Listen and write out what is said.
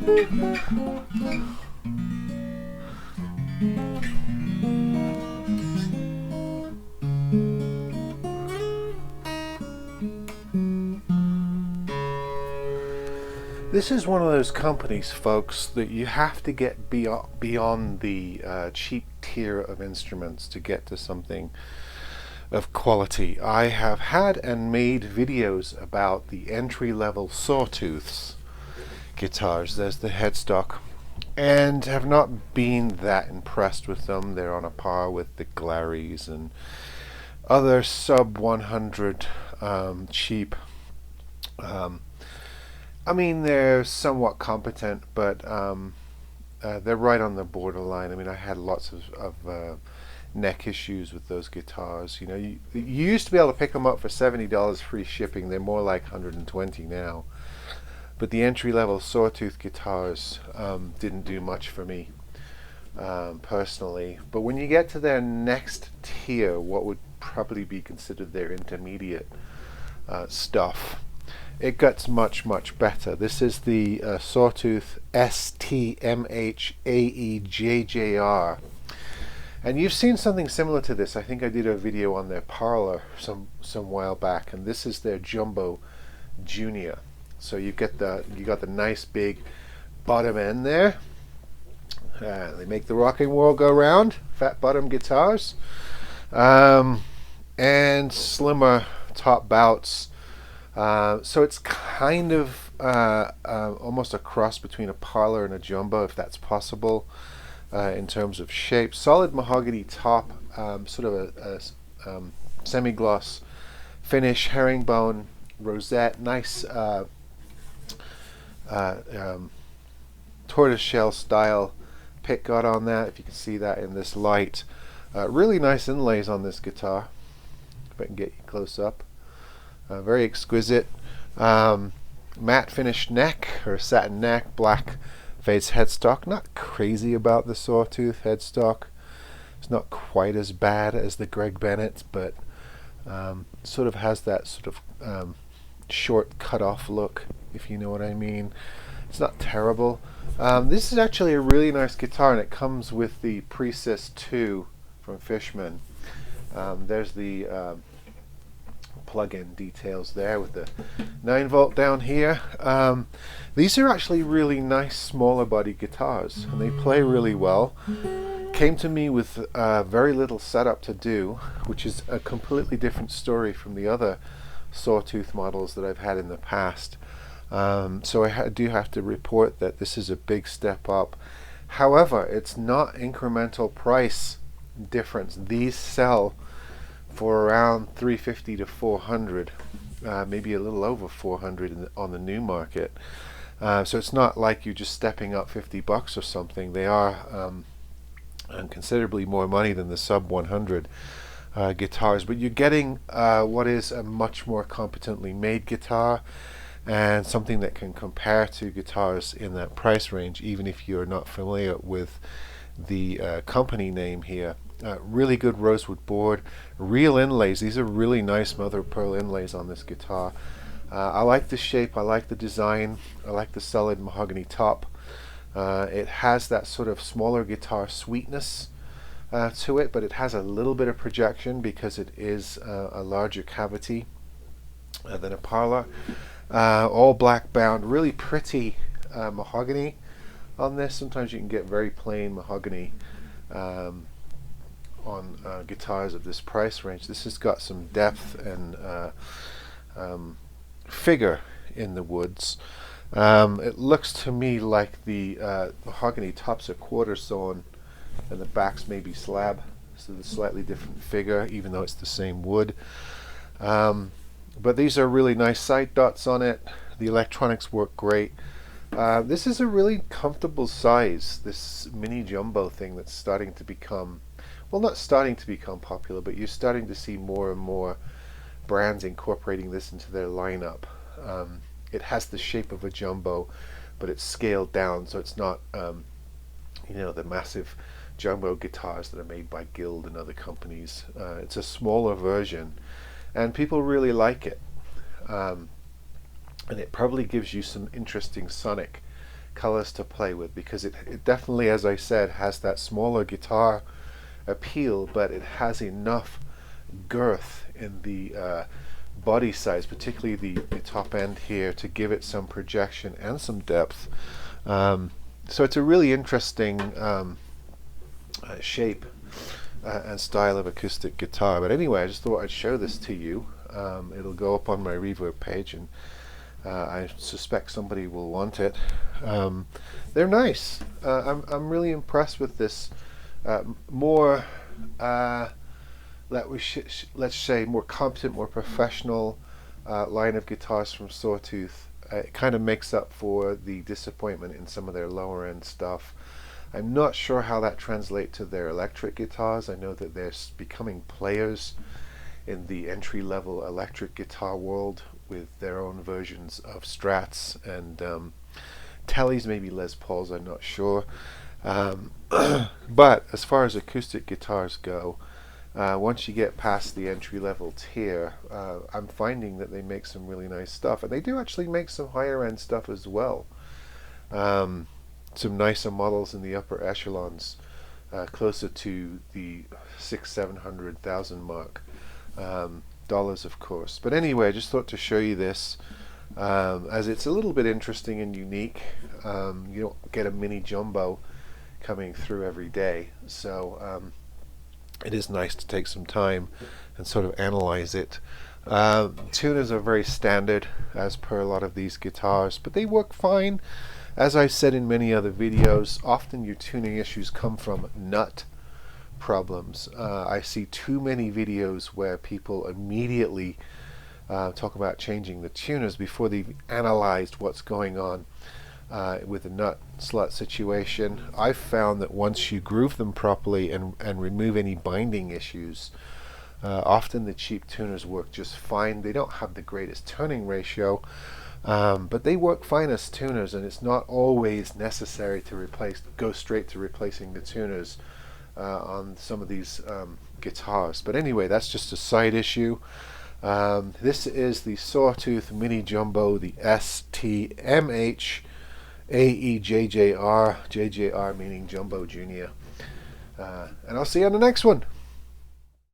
This is one of those companies, folks, that you have to get beyond the cheap tier of instruments to get to something of quality. I have had and made videos about the entry-level Sawtooths guitars. There's the headstock, and have not been that impressed with them. They're on a par with the Glaries and other sub 100 cheap. I mean, they're somewhat competent, but they're right on the borderline. I mean, I had lots of neck issues with those guitars. You know, you used to be able to pick them up for $70 free shipping. They're more like $120 now. But the entry-level Sawtooth guitars didn't do much for me personally. But when you get to their next tier, what would probably be considered their intermediate stuff, it gets much, much better. This is the Sawtooth STMH-AEJJR. And you've seen something similar to this. I think I did a video on their Parlor some while back, and this is their Jumbo Junior. So you got the nice big bottom end there. They make the rocking world go round. Fat bottom guitars, and slimmer top bouts. So it's kind of almost a cross between a Parlor and a Jumbo, if that's possible, in terms of shape. Solid mahogany top, sort of a semi-gloss finish, herringbone rosette, nice tortoiseshell style pickguard on that, if you can see that in this light. Really nice inlays on this guitar, if I can get you close up. Very exquisite. Matte finished neck, or satin neck, black face headstock. Not crazy about the Sawtooth headstock. It's not quite as bad as the Greg Bennett's, but sort of has that sort of short cut-off look, if you know what I mean. It's not terrible. This is actually a really nice guitar, and it comes with the Precis 2 from Fishman. There's the plug-in details there with the 9-volt down here. These are actually really nice smaller body guitars, and they play really well. Came to me with very little setup to do, which is a completely different story from the other Sawtooth models that I've had in the past. So I do have to report that this is a big step up. However, it's not incremental price difference. These sell for around $350 to $400, maybe a little over $400 on the new market. So it's not like you're just stepping up $50 or something. They are considerably more money than the sub 100 guitars, but you're getting what is a much more competently made guitar, and something that can compare to guitars in that price range, even if you're not familiar with the company name here. Really good rosewood board, real inlays. These are really nice mother of pearl inlays on this guitar. I like the shape, I like the design, I like the solid mahogany top. It has that sort of smaller guitar sweetness to it, but it has a little bit of projection because it is a larger cavity than a Parlor. All black bound, really pretty mahogany on this. Sometimes you can get very plain mahogany on guitars of this price range. This has got some depth and figure in the woods. It looks to me like the mahogany tops are quarter sawn and the backs maybe slab, so the slightly different figure, even though it's the same wood. But these are really nice side dots on it. The electronics work great. This is a really comfortable size, this mini jumbo thing that's starting to become, well, not starting to become popular, but you're starting to see more and more brands incorporating this into their lineup. It has the shape of a jumbo, but it's scaled down, so it's not you know, the massive jumbo guitars that are made by Guild and other companies. It's a smaller version, and people really like it. And it probably gives you some interesting sonic colors to play with, because it definitely, as I said, has that smaller guitar appeal, but it has enough girth in the body size, particularly the top end here, to give it some projection and some depth. So it's a really interesting shape and style of acoustic guitar. But anyway, I just thought I'd show this to you. It'll go up on my Reverb page, and I suspect somebody will want it. They're nice. I'm really impressed with this more let's say more competent, more professional line of guitars from Sawtooth. It kind of makes up for the disappointment in some of their lower end stuff. I'm not sure how that translates to their electric guitars. I know that they're becoming players in the entry-level electric guitar world with their own versions of Strats and Tellys, maybe Les Pauls, I'm not sure. But as far as acoustic guitars go, once you get past the entry-level tier, I'm finding that they make some really nice stuff, and they do actually make some higher-end stuff as well. Some nicer models in the upper echelons, closer to the $600,000-700,000 mark, dollars, of course. But anyway, I just thought to show you this, as it's a little bit interesting and unique. You don't get a mini jumbo coming through every day, so it is nice to take some time and sort of analyze it. Tuners are very standard, as per a lot of these guitars, but they work fine. As I've said in many other videos, often your tuning issues come from nut problems. I see too many videos where people immediately talk about changing the tuners before they've analyzed what's going on with the nut slut situation. I've found that once you groove them properly and remove any binding issues, often the cheap tuners work just fine. They don't have the greatest turning ratio, but they work fine as tuners, and it's not always necessary to go straight to replacing the tuners on some of these guitars. But anyway, that's just a side issue. This is the Sawtooth Mini Jumbo, the STMH-AEJJR, JJR meaning Jumbo Junior. And I'll see you on the next one.